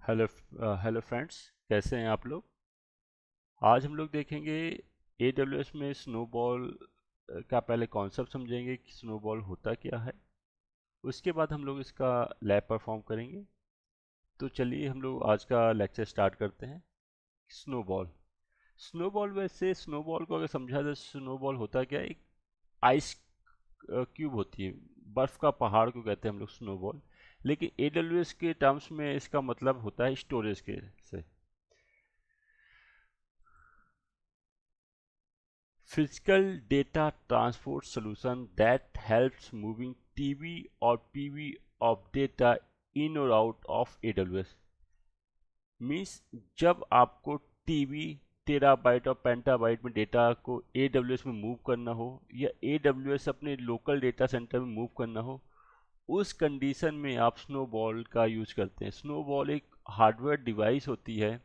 Hello hello friends, कैसे हैं आप लोग। आज हम लोग देखेंगे AWS में स्नोबॉल का पहले कॉन्सेप्ट समझेंगे कि स्नोबॉल होता क्या है। उसके बाद हम लोग इसका लैब परफॉर्म करेंगे। तो चलिए हम लोग आज का लेक्चर स्टार्ट करते हैं। स्नोबॉल स्नोबॉल वैसे स्नोबॉल को अगर समझा जाए, स्नोबॉल होता क्या है, एक आइस क्यूब होती है, बर्फ का पहाड़ को कहते हैं हम लोग स्नोबॉल। लेकिन AWS के टर्म्स में इसका मतलब होता है स्टोरेज के से। Physical data transport solution that helps moving TB or PB of data in or out of AWS। Means जब आपको TB टेराबाइट और पेंटाबाइट में डेटा को AWS में मूव करना हो या AWS अपने लोकल डेटा सेंटर में मूव करना हो, उस कंडीशन में आप स्नोबॉल का यूज करते हैं। स्नोबॉल एक हार्डवेयर डिवाइस होती है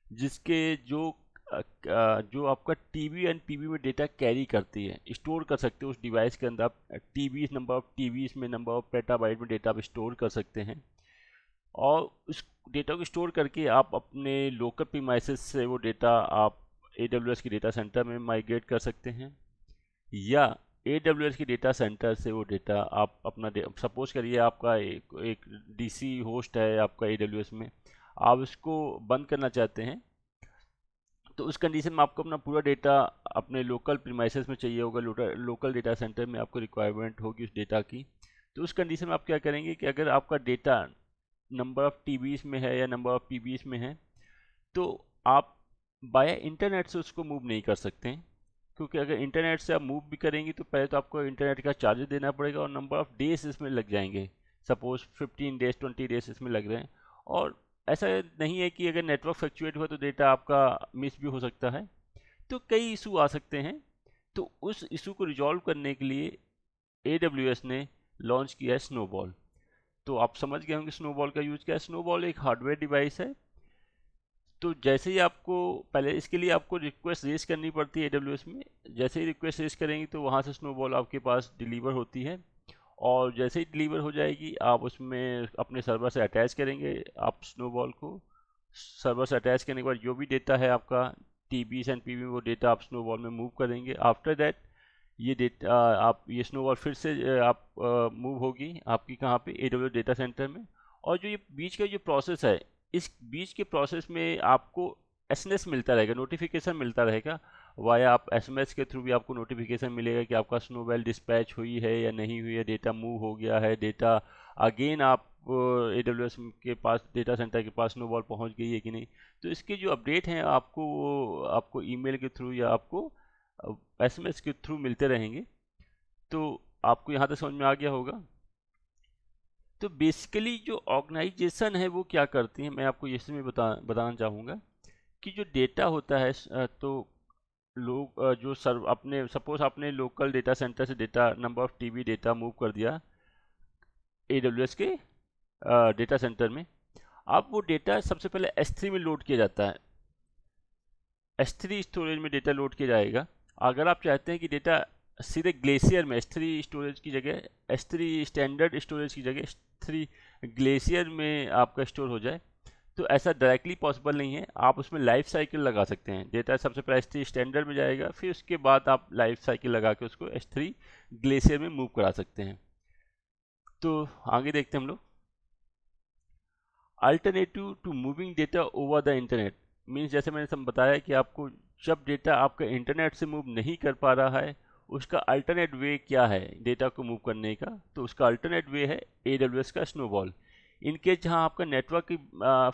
जिसके जो आपका टीबी एंड पीबी में डेटा कैरी करती है, स्टोर कर सकते हो उस डिवाइस के अंदर। आप टीबी नंबर ऑफ टीबी में नंबर ऑफ पेटाबाइट में डेटा आप स्टोर कर सकते हैं, और उस डेटा को स्टोर करके आप अपने लोकल प्रीमाइसेस से वो डेटा आप AWS के डेटा सेंटर में माइग्रेट कर सकते हैं, या AWS के डेटा सेंटर से वो डेटा आप अपना सपोज करिए आपका एक DC होस्ट है आपका AWS में, आप उसको बंद करना चाहते हैं। तो उस कंडीशन में आपको अपना पूरा डेटा अपने लोकल प्रीमाइसेस में चाहिए होगा, लोकल डेटा सेंटर में आपको रिक्वायरमेंट होगी उस डेटा की। तो उस कंडीशन में आप क्या करेंगे कि अगर आपका डेटा नंबर ऑफ टीबीज में है या नंबर ऑफ पीबीज में है, तो आप बाय इंटरनेट से उसको मूव नहीं कर सकते हैं। क्योंकि अगर इंटरनेट से आप मूव भी करेंगे तो पहले तो आपको इंटरनेट का चार्ज देना पड़ेगा, और नंबर ऑफ डेज इसमें लग जाएंगे। सपोज 15 डेज 20 डेज इसमें लग रहे हैं। और ऐसा नहीं है कि अगर नेटवर्क फ्लक्चुएट हुआ तो डेटा आपका मिस भी हो सकता है। तो कई इशू आ सकते हैं। तो उस इशू को रिजॉल्व करने के लिए AWS ने लॉन्च किया है स्नोबॉल। तो आप समझ गए होंगे स्नोबॉल का यूज क्या है। स्नोबॉल एक हार्डवेयर डिवाइस है। तो जैसे ही आपको पहले इसके लिए आपको रिक्वेस्ट रेज करनी पड़ती है AWS में। जैसे ही रिक्वेस्ट रेज करेंगे तो वहाँ से स्नोबॉल आपके पास डिलीवर होती है, और जैसे ही डिलीवर हो जाएगी आप उसमें अपने सर्वर से अटैच करेंगे आप स्नोबॉल को। सर्वर से अटैच करने के बाद जो भी डेटा है आपका TBs एंड PB, वो डेटा आप स्नोबॉल में मूव करेंगे। आफ्टर दैट ये डेटा आप ये स्नोबॉल फिर से आप मूव होगी आपकी कहाँ पे, AWS डेटा सेंटर में। और जो ये बीच का जो प्रोसेस है, इस बीच के प्रोसेस में आपको SMS मिलता रहेगा, नोटिफिकेशन मिलता रहेगा। वाया आप SMS के थ्रू भी आपको नोटिफिकेशन मिलेगा कि आपका स्नोबॉल डिस्पैच हुई है या नहीं हुई है, डेटा मूव हो गया है, डेटा अगेन आप AWS के पास डेटा सेंटर के पास स्नोबॉल पहुंच गई है कि नहीं। तो इसके जो अपडेट हैं आपको वो आपको ईमेल के थ्रू या आपको SMS के थ्रू मिलते रहेंगे। तो आपको यहाँ तक समझ में आ गया होगा। तो बेसिकली जो ऑर्गेनाइजेशन है वो क्या करती है, मैं आपको इसमें बताना चाहूँगा कि जो डेटा होता है तो लोग जो सर्व अपने सपोज आपने लोकल डेटा सेंटर से data number of TB data move कर दिया AWS के डेटा सेंटर में। अब वो डेटा सबसे पहले S3 में लोड किया जाता है। S3 स्टोरेज में डेटा लोड किया जाएगा। अगर आप चाहते हैं कि डेटा सीधे ग्लेशियर में S3 स्टोरेज की जगह, S3 स्टैंडर्ड स्टोरेज की जगह S3 ग्लेशियर में आपका स्टोर हो जाए, तो ऐसा डायरेक्टली पॉसिबल नहीं है। आप उसमें लाइफ साइकिल लगा सकते हैं। डेटा सबसे पहले S3 स्टैंडर्ड में जाएगा, फिर उसके बाद आप लाइफ साइकिल लगा के उसको S3 ग्लेशियर में मूव करा सकते हैं। तो आगे देखते हैं हम लोग। Alternative to moving data over the internet means, जैसे मैंने सब बताया कि आपको जब डेटा आपका इंटरनेट से मूव नहीं कर पा रहा है, उसका अल्टरनेट वे क्या है डेटा को मूव करने का। तो उसका अल्टरनेट वे है AWS का स्नोबॉल। इनकेस जहाँ आपका नेटवर्क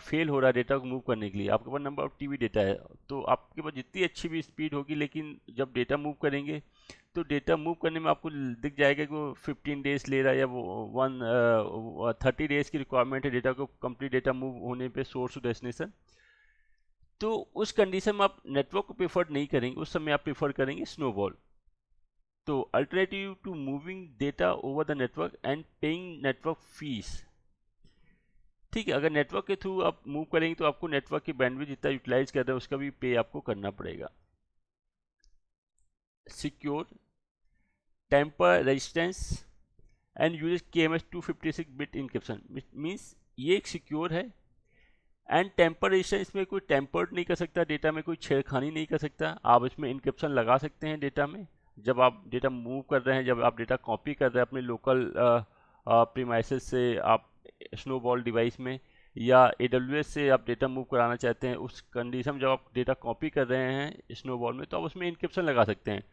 फेल हो रहा है डेटा को मूव करने के लिए, आपके पास नंबर ऑफ TB डेटा है, तो आपके पास जितनी अच्छी भी स्पीड होगी, लेकिन जब डेटा मूव करेंगे तो डेटा मूव करने में आपको दिख जाएगा कि वो 15 डेज ले रहा है, या वो 30 डेज की रिक्वायरमेंट है डेटा को कंप्लीट डेटा मूव होने पे सोर्स टू डेस्टिनेशन। तो उस कंडीशन में आप नेटवर्क को प्रेफर नहीं करेंगे, उस समय आप प्रेफर करेंगे स्नोबॉल। तो alternative to moving data over the network and paying network fees. ठीक है, अगर नेटवर्क के थ्रू आप मूव करेंगे तो आपको नेटवर्क की बैंडविड्थ जितना यूटिलाइज कर रहा है उसका भी पे आपको करना पड़ेगा। Secure, tamper resistance and use KMS 256 bit encryption means ये एक सिक्योर है, एंड टेम्परेशन, इसमें कोई टेम्पर्ड नहीं कर सकता, डेटा में कोई छेड़खानी नहीं कर सकता। आप इसमें इंक्रिप्शन लगा सकते हैं डेटा में, जब आप डेटा मूव कर रहे हैं, जब आप डेटा कॉपी कर रहे हैं अपने लोकल प्रीमाइसेस से आप स्नोबॉल डिवाइस में, या AWS से आप डेटा मूव कराना चाहते हैं, उस कंडीशन में जब आप डेटा कॉपी कर रहे हैं स्नोबॉल में, तो आप उसमें इंक्रिप्शन लगा सकते हैं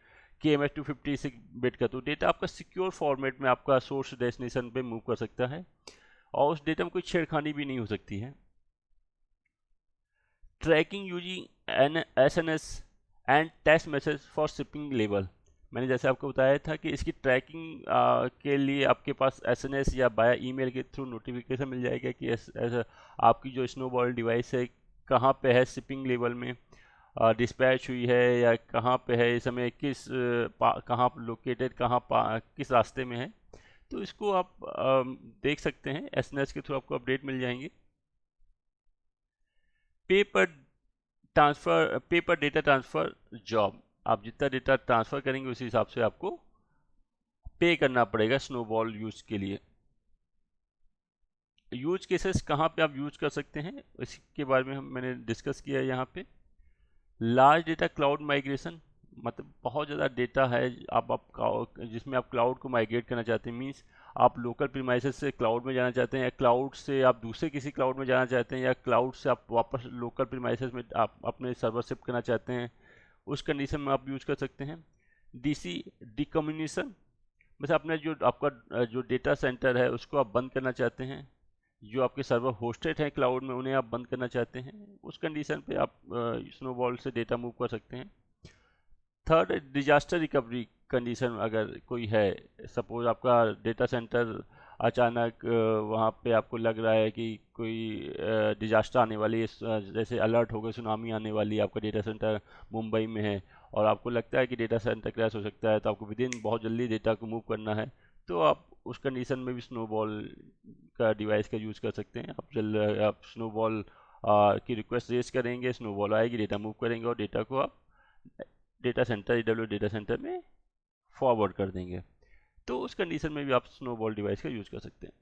KMS 256 बिट का। तो डेटा आपका सिक्योर फॉर्मेट में आपका सोर्स डेस्टिनेशन पे मूव कर सकता है और उस डेटा में कोई छेड़खानी भी नहीं हो सकती है। Tracking using SNS and text message for shipping label. मैंने जैसे आपको बताया था कि इसकी ट्रैकिंग के लिए आपके पास SNS या बाया ईमेल के थ्रू नोटिफिकेशन मिल जाएगा कि आपकी जो स्नोबॉल डिवाइस है कहाँ पे है, शिपिंग लेवल में डिस्पैच हुई है या कहाँ पे है, इस समय कहाँ लोकेटेड, किस रास्ते में है। तो इसको आप देख सकते हैं, SNS के थ्रू आपको अपडेट मिल जाएंगे। पे पर डेटा ट्रांसफ़र जॉब, आप जितना डेटा ट्रांसफ़र करेंगे उसी हिसाब से आपको पे करना पड़ेगा स्नोबॉल यूज के लिए। यूज केसेस कहाँ पे आप यूज कर सकते हैं इसके बारे में मैंने डिस्कस किया है यहाँ पे। लार्ज डेटा क्लाउड माइग्रेशन, मतलब बहुत ज़्यादा डेटा है जिसमें आप क्लाउड को माइग्रेट करना चाहते हैं, मीन्स आप लोकल प्रीमाइसेस से क्लाउड में जाना चाहते हैं, या क्लाउड से आप दूसरे किसी क्लाउड में जाना चाहते हैं, या क्लाउड से आप वापस लोकल प्रीमाइसेस में आप अपने सर्वर शिफ्ट करना चाहते हैं, उस कंडीशन में आप यूज कर सकते हैं। DC डिकम्युनिकेशन, मतलब अपने जो आपका जो डेटा सेंटर है उसको आप बंद करना चाहते हैं, जो आपके सर्वर होस्टेड हैं क्लाउड में उन्हें आप बंद करना चाहते हैं, उस कंडीशन पे आप स्नोबॉल से डेटा मूव कर सकते हैं। थर्ड, डिजास्टर रिकवरी कंडीशन अगर कोई है, सपोज आपका डेटा सेंटर अचानक वहाँ पे आपको लग रहा है कि कोई डिजास्टर आने वाली है, जैसे अलर्ट हो गए सुनामी आने वाली है, आपका डेटा सेंटर मुंबई में है और आपको लगता है कि डेटा सेंटर क्रैश हो सकता है, तो आपको विदिन बहुत जल्दी डेटा को मूव करना है, तो आप उस कंडीशन में भी स्नोबॉल का डिवाइस का यूज़ कर सकते हैं। आप स्नोबॉल की रिक्वेस्ट रेज करेंगे, स्नोबॉल आएगी, डेटा मूव करेंगे और डेटा को आप data centre AWS data centre में फॉरवर्ड कर देंगे। तो उस कंडीशन में भी आप स्नोबॉल डिवाइस का यूज़ कर सकते हैं।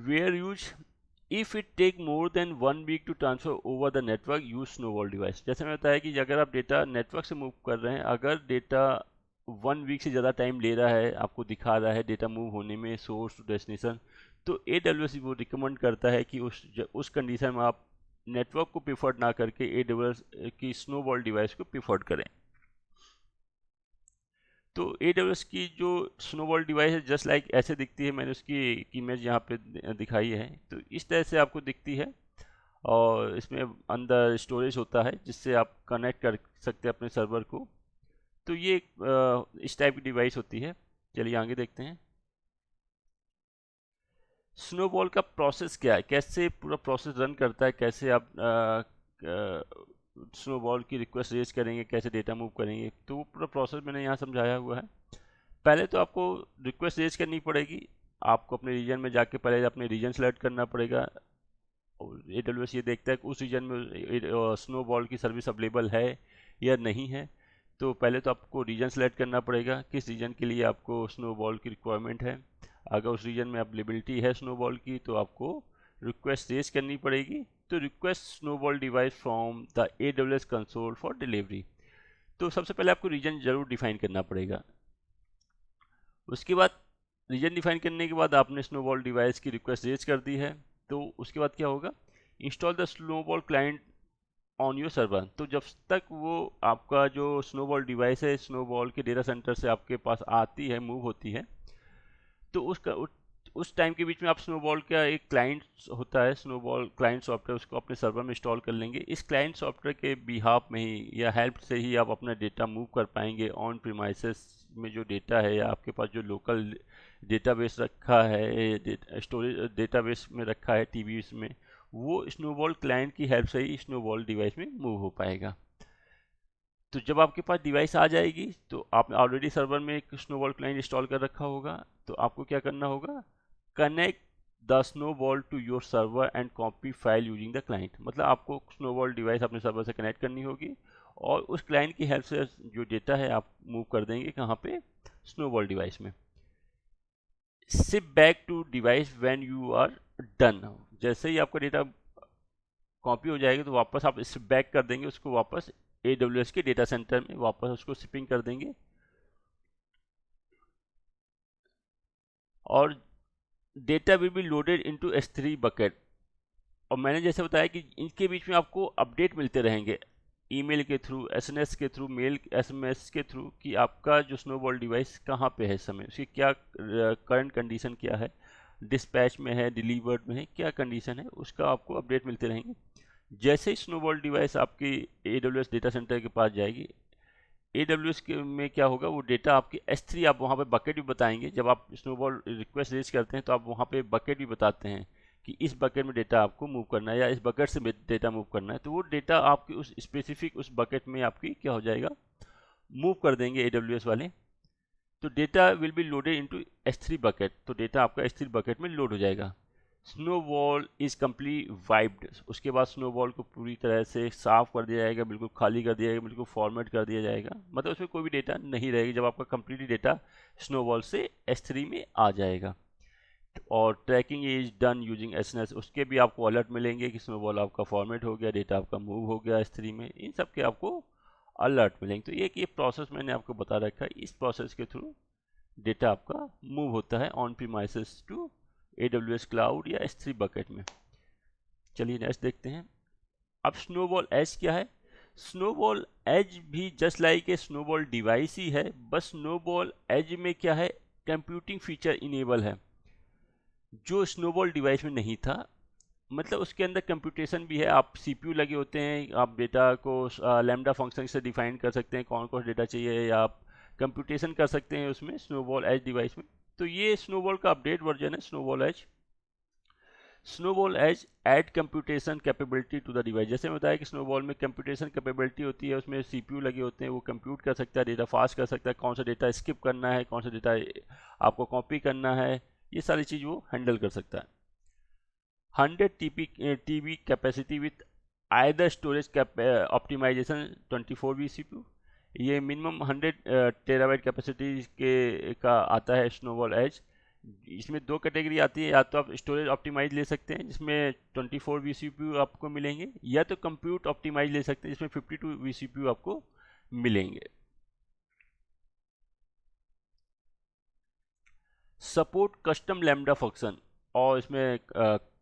Where use, if it take more than 1 week to transfer over the network, use snowball device. जैसे मैं बताया कि अगर आप डेटा नेटवर्क से मूव कर रहे हैं, अगर डेटा 1 वीक से ज़्यादा टाइम ले रहा है, आपको दिखा रहा है डेटा मूव होने में सोर्स टू डेस्टिनेशन, तो AWS वो रिकमेंड करता है कि उस कंडीशन में आप नेटवर्क को प्रीफर्ड ना करके AWS की स्नोबॉल डिवाइस को प्रीफर्ड करें। तो AWS की जो स्नोबॉल डिवाइस है जस्ट लाइक ऐसे दिखती है, मैंने उसकी इमेज यहाँ पे दिखाई है, तो इस तरह से आपको दिखती है और इसमें अंदर स्टोरेज होता है जिससे आप कनेक्ट कर सकते हैं अपने सर्वर को। तो ये इस टाइप की डिवाइस होती है। चलिए आगे देखते हैं स्नोबॉल का प्रोसेस क्या है, कैसे पूरा प्रोसेस रन करता है, कैसे आप स्नोबॉल की रिक्वेस्ट रेज करेंगे, कैसे डेटा मूव करेंगे। तो वो पूरा प्रोसेस मैंने यहाँ समझाया हुआ है। पहले तो आपको रिक्वेस्ट रेज करनी पड़ेगी, आपको अपने रीजन में जाके पहले अपने रीजन सेलेक्ट करना पड़ेगा। AWS ये देखता है कि उस रीजन में स्नोबॉल की सर्विस अवेलेबल है या नहीं है। तो पहले तो आपको रीजन सेलेक्ट करना पड़ेगा, किस रीजन के लिए आपको स्नोबॉल की रिक्वायरमेंट है। अगर उस रीजन में अवेलेबिलिटी है स्नोबॉल की तो आपको रिक्वेस्ट रेज करनी पड़ेगी। तो request snowball device from the AWS console for delivery. तो सबसे पहले आपको रीजन जरूर डिफाइन करना पड़ेगा। उसके बाद रीजन डिफाइन करने के बाद आपने स्नोबॉल डिवाइस की रिक्वेस्ट रेज कर दी है, तो उसके बाद क्या होगा, install the snowball client on your server. तो जब तक वो आपका जो स्नोबॉल डिवाइस है स्नोबॉल के डेटा सेंटर से आपके पास आती है, मूव होती है, तो उस टाइम के बीच में आप स्नोबॉल का एक क्लाइंट होता है, स्नोबॉल क्लाइंट सॉफ्टवेयर, उसको अपने सर्वर में इंस्टॉल कर लेंगे। इस क्लाइंट सॉफ्टवेयर के बिहाफ में ही या हेल्प से ही आप अपना डेटा मूव कर पाएंगे ऑन प्रीमाइसेस में जो डेटा है, या आपके पास जो लोकल डेटाबेस रखा है, स्टोरेज डेटाबेस में रखा है TVs में, वो स्नोबॉल क्लाइंट की हेल्प से ही स्नोबॉल डिवाइस में मूव हो पाएगा। तो जब आपके पास डिवाइस आ जाएगी तो आपने ऑलरेडी सर्वर में एक स्नोबॉल क्लाइंट इंस्टॉल कर रखा होगा, तो आपको क्या करना होगा, connect the snowball to your server and copy file using the client. मतलब आपको स्नोबॉल डिवाइस अपने सर्वर से कनेक्ट करनी होगी और उस क्लाइंट की हेल्प से जो डेटा है आप मूव कर देंगे कहाँ पे, स्नोबॉल डिवाइस में। Ship back to device when you are done. जैसे ही आपका डेटा कॉपी हो जाएगी तो वापस आप इसे बैक कर देंगे उसको वापस AWS के डेटा सेंटर में, वापस उसको शिपिंग कर देंगे और data will be loaded into S3 bucket. और मैंने जैसे बताया कि इनके बीच में आपको अपडेट मिलते रहेंगे ईमेल के थ्रू, SMS के थ्रू, मेल SMS के थ्रू कि आपका जो स्नोबॉल डिवाइस कहाँ पे है इस समय, उसकी क्या करंट कंडीशन क्या है, डिस्पैच में है, डिलीवर्ड में है, क्या कंडीशन है, उसका आपको अपडेट मिलते रहेंगे। जैसे ही स्नोबॉल डिवाइस आपकी AWS डेटा सेंटर के पास जाएगी, AWS के में क्या होगा, वो डेटा आपके S3, आप वहाँ पे बकेट भी बताएंगे। जब आप स्नोबॉल रिक्वेस्ट रेज करते हैं तो आप वहाँ पे बकेट भी बताते हैं कि इस बकेट में डेटा आपको मूव करना है या इस बकेट से डेटा मूव करना है, तो वो डेटा आपकी उस स्पेसिफिक उस बकेट में आपकी क्या हो जाएगा, मूव कर देंगे AWS वाले। तो data will be loaded into S3 bucket, तो डेटा आपका S3 बकेट में लोड हो जाएगा। स्नोबॉल इज कम्प्लीट वाइप्ड, उसके बाद स्नोबॉल को पूरी तरह से साफ कर दिया जाएगा, बिल्कुल खाली कर दिया जाएगा, बिल्कुल फॉर्मेट कर दिया जाएगा, मतलब उसमें कोई भी डेटा नहीं रहेगी जब आपका कम्प्लीटली डेटा स्नोबॉल से S3 में आ जाएगा। और tracking is done using SNS, उसके भी आपको अलर्ट मिलेंगे कि स्नोबॉल आपका फॉर्मेट हो गया, डेटा आपका मूव हो गया S3 में, इन सब के आपको अलर्ट मिलेंगे। तो ये प्रोसेस मैंने आपको बता रखा है, इस प्रोसेस के थ्रू डेटा आपका मूव होता है on premises to AWS cloud या S3 बकेट में। चलिए नेक्स्ट देखते हैं। अब स्नोबॉल एज क्या है? स्नोबॉल एज भी just like a snowball device ही है, बस स्नोबॉल एज में क्या है, कंप्यूटिंग फीचर इनेबल है जो स्नोबॉल डिवाइस में नहीं था। मतलब उसके अंदर कंप्यूटेशन भी है, आप CPU लगे होते हैं, आप डेटा को लैम्डा फंक्शन से डिफाइन कर सकते हैं कौन कौन डेटा चाहिए, या आप कंप्यूटेशन कर सकते हैं उसमें स्नोबॉल एज डिवाइस में। तो ये स्नोबॉल का अपडेट वर्जन है snowball edge. Snowball edge add computation capability to the device. जैसे मैं बताया कि स्नोबॉल में कंप्यूटेशन कैपेबिलिटी होती है, उसमें CPU लगे होते हैं, वो कंप्यूट कर सकता है, डेटा फास्ट कर सकता है, कौन सा डेटा स्किप करना है, कौन सा डेटा आपको कॉपी करना है, ये सारी चीज़ वो हैंडल कर सकता है। 100 TB capacity with either storage optimization 24 CPU, ये मिनिमम 100 टेराबाइट कैपेसिटी के का आता है स्नोबॉल एज। इसमें दो कैटेगरी आती है, या तो आप स्टोरेज ऑप्टिमाइज ले सकते हैं जिसमें 24 vCPU आपको मिलेंगे, या तो कंप्यूट ऑप्टिमाइज ले सकते हैं जिसमें 52 vCPU आपको मिलेंगे। सपोर्ट कस्टम लैम्डा फंक्शन, और इसमें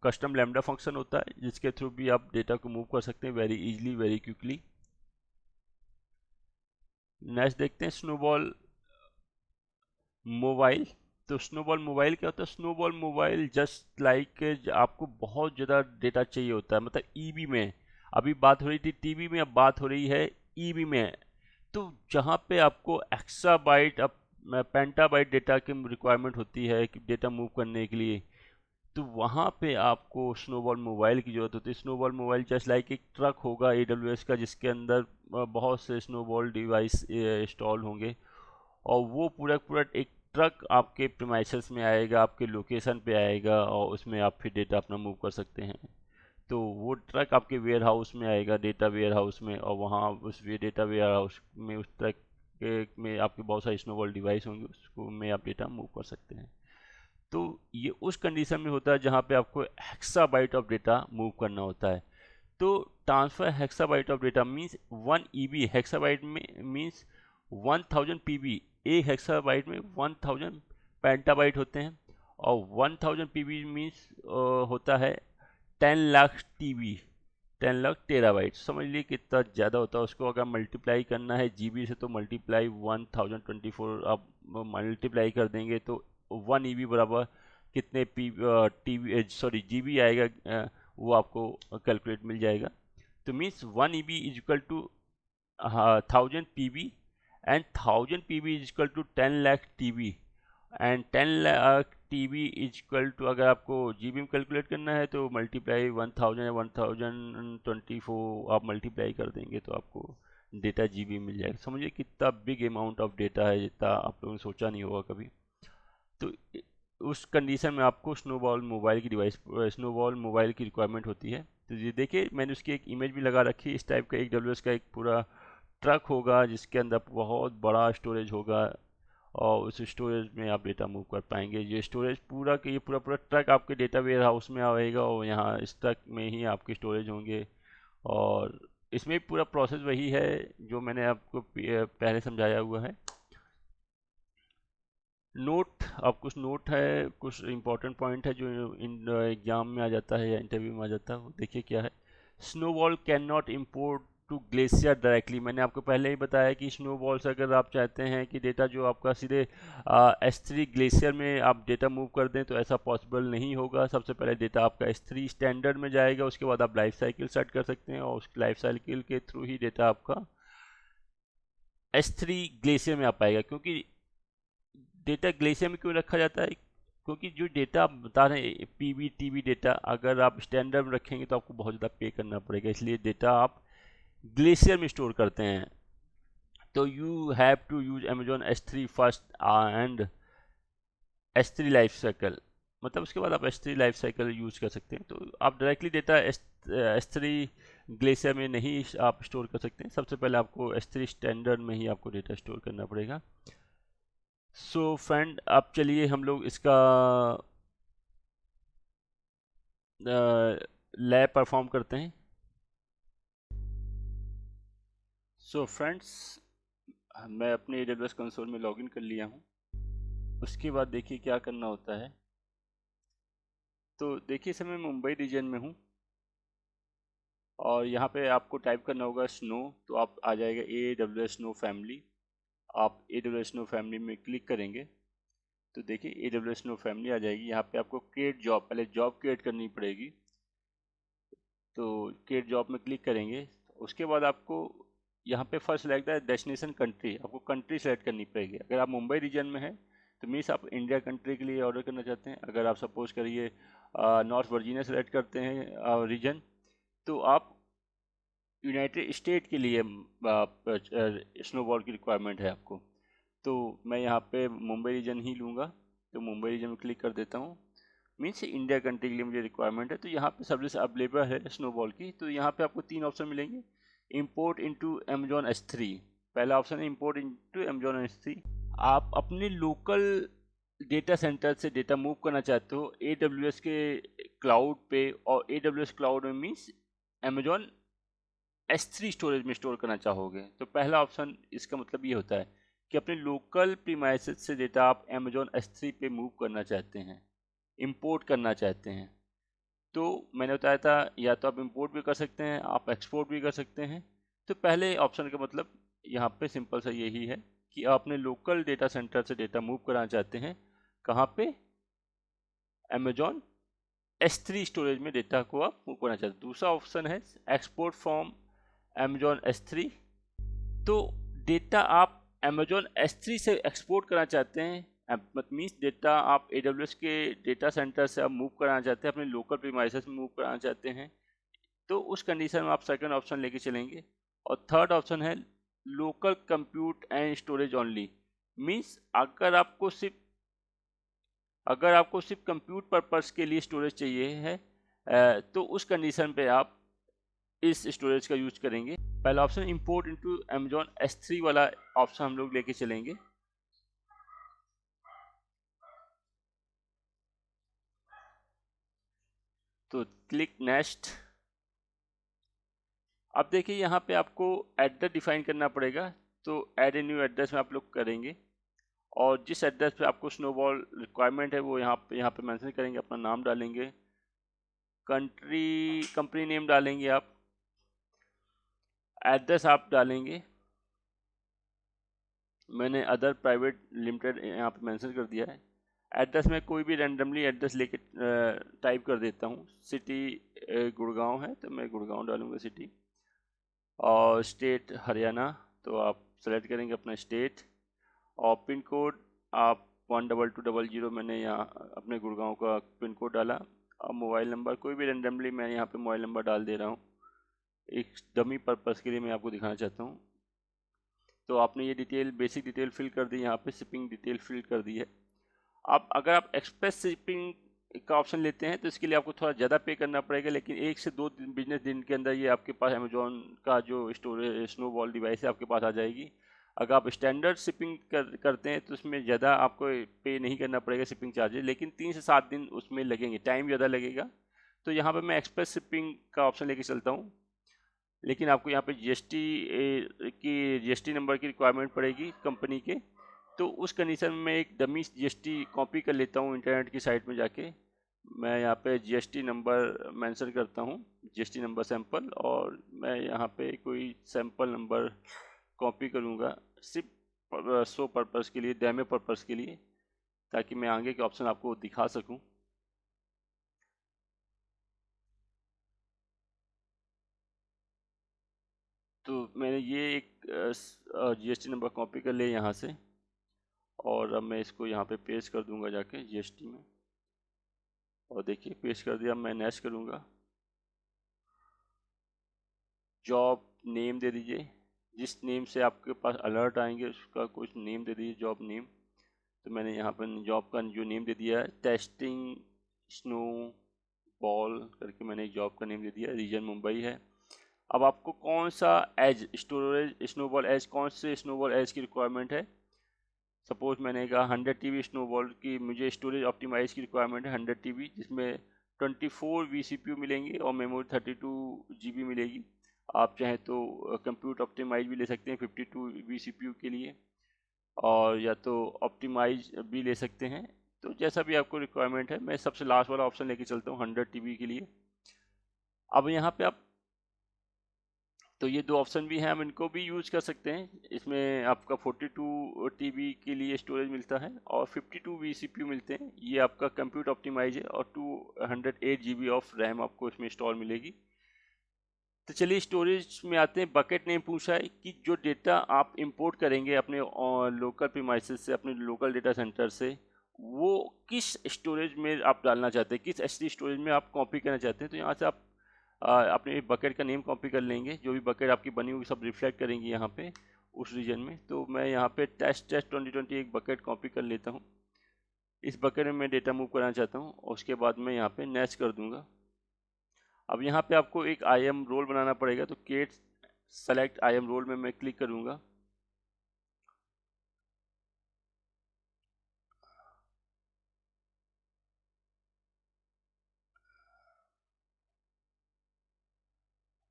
कस्टम लैम्डा फंक्शन होता है जिसके थ्रू भी आप डेटा को मूव कर सकते हैं very easily, very quickly. Next देखते हैं स्नोबॉल मोबाइल। तो स्नोबॉल मोबाइल क्या होता है? स्नोबॉल मोबाइल जस्ट लाइक आपको बहुत ज़्यादा डेटा चाहिए होता है, मतलब EB में, अभी बात हो रही थी TB में, अब बात हो रही है EB में। तो जहाँ पे आपको एक्साबाइट, अब पेंटाबाइट डेटा की रिक्वायरमेंट होती है कि डेटा मूव करने के लिए, तो वहाँ पे आपको स्नोबॉल मोबाइल की ज़रूरत होती है। स्नोबॉल मोबाइल जस्ट लाइक एक ट्रक होगा AWS का जिसके अंदर बहुत से स्नोबॉल डिवाइस इंस्टॉल होंगे, और वो पूरा पूरा एक ट्रक आपके प्रीमाइसेस में आएगा, आपके लोकेशन पे आएगा, और उसमें आप फिर डेटा अपना मूव कर सकते हैं। तो वो ट्रक आपके वेयर हाउस में आएगा, डेटा वेयर हाउस में, और वहाँ उस डेटा वेयर हाउस में उस ट्रक में आपके बहुत सारे स्नोबॉल डिवाइस होंगे, उसको में आप डेटा मूव कर सकते हैं। तो ये उस कंडीशन में होता है जहाँ पे आपको हेक्साबाइट ऑफ डेटा मूव करना होता है। तो transfer हेक्साबाइट of data means 1 EB, हेक्साबाइट में मीन्स 1000 PB, एक हेक्साबाइट में 1000 पेंटाबाइट होते हैं, और 1000 PB मीन्स होता है 10 लाख TB, 10 लाख टेराबाइट। समझ लीजिए कितना ज़्यादा होता है। उसको अगर मल्टीप्लाई करना है GB से तो मल्टीप्लाई 1024 आप मल्टीप्लाई कर देंगे तो 1 EB बराबर कितने GB आएगा, वो आपको कैलकुलेट मिल जाएगा। तो means 1 EB is equal to 1000 PB, and 1000 PB is equal to 10 lakh TB, and 10 lakh TB is equal to, अगर आपको GB में कैलकुलेट करना है तो मल्टीप्लाई 1000 या 1024 आप मल्टीप्लाई कर देंगे तो आपको डेटा GB मिल जाएगा। समझिए कितना बिग अमाउंट ऑफ डेटा है, जितना आप लोगों ने सोचा नहीं होगा कभी। तो उस कंडीशन में आपको स्नोबॉल मोबाइल की स्नोबॉल मोबाइल की रिक्वायरमेंट होती है। तो ये देखिए मैंने उसकी एक इमेज भी लगा रखी है, इस टाइप का एक AWS का एक पूरा ट्रक होगा जिसके अंदर बहुत बड़ा स्टोरेज होगा, और उस स्टोरेज में आप डेटा मूव कर पाएंगे। ये स्टोरेज पूरा के ये पूरा पूरा ट्रक आपके डेटा वेयर हाउस में आएगा और यहाँ इस ट्रक में ही आपके स्टोरेज होंगे। और इसमें पूरा प्रोसेस वही है जो मैंने आपको पहले समझाया हुआ है। नोट, अब कुछ नोट है, कुछ इंपॉर्टेंट पॉइंट है जो इन एग्जाम में आ जाता है या इंटरव्यू में आ जाता है। वो देखिए क्या है। Snowball can not import to glacier directly. मैंने आपको पहले ही बताया कि स्नोबॉल से अगर आप चाहते हैं कि डेटा जो आपका सीधे S3 ग्लेशियर में आप डेटा मूव कर दें तो ऐसा पॉसिबल नहीं होगा। सबसे पहले डेटा आपका S3 स्टैंडर्ड में जाएगा, उसके बाद आप लाइफ साइकिल सेट कर सकते हैं और उस लाइफ साइकिल के थ्रू ही डेटा आपका S3 ग्लेशियर में आ पाएगा। क्योंकि डेटा ग्लेशियर में क्यों रखा जाता है? क्योंकि जो डेटा आप बता रहे हैं पीबी टीबी डेटा, अगर आप स्टैंडर्ड में रखेंगे तो आपको बहुत ज़्यादा पे करना पड़ेगा, इसलिए डेटा आप ग्लेशियर में स्टोर करते हैं। तो you have to use Amazon S3 first and S3 life cycle, मतलब उसके बाद आप S3 लाइफ साइकिल यूज कर सकते हैं। तो आप डायरेक्टली डेटा S3 ग्लेशियर में नहीं आप स्टोर कर सकते हैं। सबसे पहले आपको S3 स्टैंडर्ड में ही आपको डेटा स्टोर करना पड़ेगा। सो फ्रेंड, अब चलिए हम लोग इसका लैब परफॉर्म करते हैं। सो फ्रेंड्स, मैं अपने AWS कंसोल में लॉगिन कर लिया हूँ। उसके बाद देखिए क्या करना होता है। तो देखिए इस समय मुंबई रीजन में हूँ और यहाँ पे आपको टाइप करना होगा स्नो, तो आप आ जाएगा AWS स्नो फैमिली। आप AWS स्नो फैमिली में क्लिक करेंगे तो देखिए AWS स्नो फैमिली आ जाएगी। यहाँ पे आपको क्रिएट जॉब, पहले जॉब क्रिएट करनी पड़ेगी। तो क्रिएट जॉब में क्लिक करेंगे, उसके बाद आपको यहाँ पे फर्स्ट सेलेक्ट है डेस्टिनेशन कंट्री, आपको कंट्री सेलेक्ट करनी पड़ेगी। अगर आप मुंबई रीजन में है तो मीन्स आप इंडिया कंट्री के लिए ऑर्डर करना चाहते हैं। अगर आप सपोज करिए नॉर्थ वर्जीनिया सेलेक्ट करते हैं रीजन, तो आप यूनाइटेड स्टेट के लिए स्नोबॉल की रिक्वायरमेंट है आपको। तो मैं यहाँ पे मुंबई रीजन ही लूँगा, तो मुंबई रीजन में क्लिक कर देता हूँ। मीन्स इंडिया कंट्री के लिए मुझे रिक्वायरमेंट है। तो यहाँ पे सर्विस अवेलेबल है स्नोबॉल की। तो यहाँ पे आपको 3 ऑप्शन मिलेंगे। इंपोर्ट इनटू अमेजोन S3, पहला ऑप्शन है इंपोर्ट इनटू अमेजोन S3। आप अपने लोकल डेटा सेंटर से डेटा मूव करना चाहते हो AWS के क्लाउड पे, और AWS क्लाउड में मीन्स अमेजोन S3 स्टोरेज में स्टोर करना चाहोगे। तो पहला ऑप्शन इसका मतलब ये होता है कि अपने लोकल प्रीमाइसेस से डेटा आप अमेजोन S3 पे मूव करना चाहते हैं, इंपोर्ट करना चाहते हैं। तो मैंने बताया था या तो आप इंपोर्ट भी कर सकते हैं, आप एक्सपोर्ट भी कर सकते हैं। तो पहले ऑप्शन का मतलब यहाँ पे सिंपल सा यही है कि आप अपने लोकल डेटा सेंटर से डेटा मूव कराना चाहते हैं। कहाँ पे? अमेजोन S3 स्टोरेज में डेटा को आप मूव करना चाहते हैं। दूसरा ऑप्शन है एक्सपोर्ट फ्रॉम अमेजोन S3। तो डेटा आप अमेजोन S3 से एक्सपोर्ट करना चाहते हैं, मतलब मीन्स डेटा आप AWS के डेटा सेंटर से आप मूव कराना चाहते हैं, अपने लोकल प्रीमाइसेस में मूव कराना चाहते हैं। तो उस कंडीशन में आप सेकंड ऑप्शन लेके चलेंगे। और थर्ड ऑप्शन है local compute and storage only. Means अगर आपको सिर्फ कंप्यूट पर्पस के लिए स्टोरेज चाहिए है तो उस कंडीशन पे आप इस स्टोरेज का यूज करेंगे। पहला option import into Amazon S3 वाला ऑप्शन हम लोग लेके चलेंगे। तो क्लिक नेक्स्ट। अब देखिए यहाँ पे आपको एड्रेस डिफाइन करना पड़ेगा। तो ऐड ए न्यू एड्रेस में आप लोग करेंगे और जिस एड्रेस पे आपको स्नोबॉल रिक्वायरमेंट है वो यहाँ पे मेंशन करेंगे, अपना नाम डालेंगे, कंपनी नेम डालेंगे, आप एड्रेस आप डालेंगे। मैंने अदर प्राइवेट लिमिटेड यहाँ पे मेंशन कर दिया है। एड्रेस में कोई भी रैंडमली एड्रेस लेके टाइप कर देता हूँ। सिटी गुड़गांव है तो मैं गुड़गांव डालूँगा सिटी, और स्टेट हरियाणा, तो आप सेलेक्ट करेंगे अपना स्टेट। और पिन कोड आप 12200 मैंने यहाँ अपने गुड़गांव का पिन कोड डाला। और मोबाइल नंबर कोई भी रैंडमली मैं यहाँ पे मोबाइल नंबर डाल दे रहा हूँ, एक डमी पर्पस के लिए मैं आपको दिखाना चाहता हूँ। तो आपने ये डिटेल, बेसिक डिटेल फिल कर दी, यहाँ पे शिपिंग डिटेल फिल कर दी है। अब अगर आप एक्सप्रेस शिपिंग का ऑप्शन लेते हैं तो इसके लिए आपको थोड़ा ज़्यादा पे करना पड़ेगा, लेकिन 1 से 2 बिजनेस दिन के अंदर ये आपके पास अमेजोन का जो स्टोरेज स्नोबॉल डिवाइस है आपके पास आ जाएगी। अगर आप स्टैंडर्ड शिपिंग करते हैं तो उसमें ज़्यादा आपको पे नहीं करना पड़ेगा शिपिंग चार्जेस, लेकिन 3 से 7 दिन उसमें लगेंगे, टाइम ज़्यादा लगेगा। तो यहाँ पे मैं एक्सप्रेस शिपिंग का ऑप्शन लेके चलता हूँ, लेकिन आपको यहाँ पे जीएसटी की जीएसटी नंबर की रिक्वायरमेंट पड़ेगी कंपनी के। तो उस कंडीशन में एक डमी जीएसटी कॉपी कर लेता हूँ इंटरनेट की साइट में जाके। मैं यहाँ पे जीएसटी नंबर मेंशन करता हूँ, जीएसटी नंबर सैंपल, और मैं यहाँ पे कोई सैंपल नंबर कॉपी करूँगा सिर्फ शो पर्पज़ के लिए, डेमो पर्पज़ के लिए, ताकि मैं आगे के ऑप्शन आपको दिखा सकूँ। तो मैंने ये एक जीएसटी नंबर कॉपी कर लिया यहाँ से, और अब मैं इसको यहाँ पे पेस्ट कर दूंगा जाके जीएसटी में, और देखिए पेस्ट कर दिया। मैं नेक्स्ट करूँगा, जॉब नेम दे दीजिए, जिस नेम से आपके पास अलर्ट आएंगे उसका कुछ नेम दे दीजिए, जॉब नेम। तो मैंने यहाँ पर जॉब का जो नेम दे दिया है, टेस्टिंग स्नो बॉल करके मैंने एक जॉब का नेम दे दिया, रीजन मुंबई है। अब आपको कौन सा एज स्टोरेज स्नोबॉल एज, कौन से स्नोबॉल एज की रिक्वायरमेंट है। सपोज मैंने कहा 100 TB स्नोबॉल की मुझे स्टोरेज ऑप्टिमाइज की रिक्वायरमेंट है, 100 TB, जिसमें 24 vCPU मिलेंगे और मेमोरी 32 GB मिलेगी। आप चाहें तो कंप्यूट ऑप्टिमाइज भी ले सकते हैं 52 vCPU के लिए, और या तो ऑप्टिमाइज भी ले सकते हैं। तो जैसा भी आपको रिक्वायरमेंट है, मैं सबसे लास्ट वाला ऑप्शन लेके चलता हूँ 100 TB के लिए। अब यहाँ पे आप, तो ये दो ऑप्शन भी हैं, हम इनको भी यूज कर सकते हैं। इसमें आपका 42 TB के लिए स्टोरेज मिलता है और 52 vCPU मिलते हैं, ये आपका कंप्यूट ऑप्टिमाइज है, और 208 GB ऑफ रैम आपको इसमें इंस्टॉल मिलेगी। तो चलिए स्टोरेज में आते हैं। बकेट नेम पूछा है कि जो डेटा आप इंपोर्ट करेंगे अपने लोकल प्रीमाइसेस से, अपने लोकल डेटा सेंटर से, वो किस स्टोरेज में आप डालना चाहते हैं, किस एचडी स्टोरेज में आप कॉपी करना चाहते हैं। तो यहाँ से आप अपने बकेट का नेम कॉपी कर लेंगे, जो भी बकेट आपकी बनी हुई सब रिफ्लेक्ट करेंगी यहाँ पे उस रीजन में। तो मैं यहाँ पे टेस्ट 2020 एक बकेट कॉपी कर लेता हूँ। इस बकेट में मैं डेटा मूव करना चाहता हूँ, और उसके बाद मैं यहाँ पे नेक्स्ट कर दूंगा। अब यहाँ पे आपको एक IAM रोल बनाना पड़ेगा, तो केट सेलेक्ट IAM रोल में मैं क्लिक करूँगा।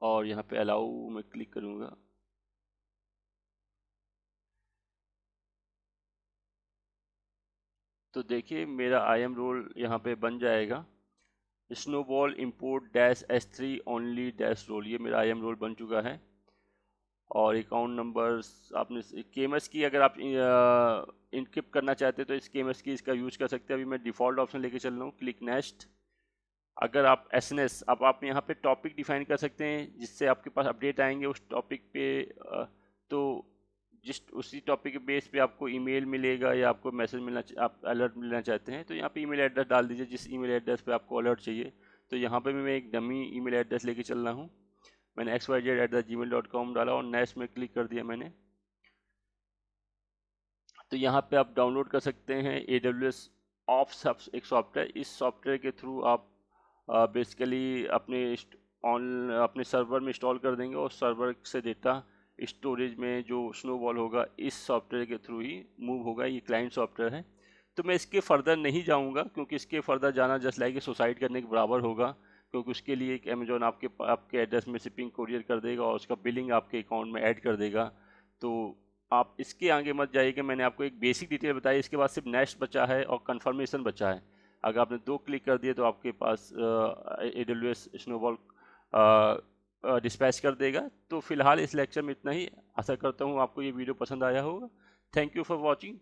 और यहाँ पे अलाउ में क्लिक करूँगा। तो देखिए मेरा IAM रोल यहाँ पे बन जाएगा, snowball import -S3 only dash role. ये मेरा IAM रोल बन चुका है। और अकाउंट नंबर्स आपने केएमएस की अगर आप इनक्रिप्ट करना चाहते हैं तो इस केएमएस की इसका यूज कर सकते हैं। अभी मैं डिफ़ॉल्ट ऑप्शन लेके चल रहा हूँ, क्लिक नेक्स्ट। अगर आप एसएनएस, अब आप यहाँ पे टॉपिक डिफाइन कर सकते हैं जिससे आपके पास अपडेट आएंगे उस टॉपिक पे। तो जिस उसी टॉपिक के बेस पे आपको ईमेल मिलेगा या आपको मैसेज मिलना, आप अलर्ट मिलना चाहते हैं तो यहाँ पे ईमेल एड्रेस डाल दीजिए जिस ईमेल एड्रेस पे आपको अलर्ट चाहिए। तो यहाँ पे भी मैं एक डमी ईमेल एड्रेस लेके चल रहा हूँ। मैंने xyz@gmail.com डाला और नेक्स्ट में क्लिक कर दिया मैंने। तो यहाँ पे आप डाउनलोड कर सकते हैं AWS ऑप्स एक सॉफ्टवेयर। इस सॉफ्टवेयर के थ्रू आप बेसिकली अपने सर्वर में इंस्टॉल कर देंगे, और सर्वर से डेटा स्टोरेज में जो स्नोबॉल होगा इस सॉफ्टवेयर के थ्रू ही मूव होगा। ये क्लाइंट सॉफ्टवेयर है। तो मैं इसके फर्दर नहीं जाऊंगा, क्योंकि इसके फर्दर जाना जस्ट लाइक सुसाइड करने के बराबर होगा, क्योंकि उसके लिए एक अमेजोन आपके एड्रेस में शिपिंग कोरियर कर देगा और उसका बिलिंग आपके अकाउंट में ऐड कर देगा। तो आप इसके आगे मत जाइएगा। मैंने आपको एक बेसिक डिटेल बताई, इसके बाद सिर्फ नेक्स्ट बचा है और कंफर्मेशन बचा है। अगर आपने 2 क्लिक कर दिए तो आपके पास AWS स्नोबॉल डिस्पैच कर देगा। तो फिलहाल इस लेक्चर में इतना ही। आशा करता हूँ आपको ये वीडियो पसंद आया होगा। Thank you for watching.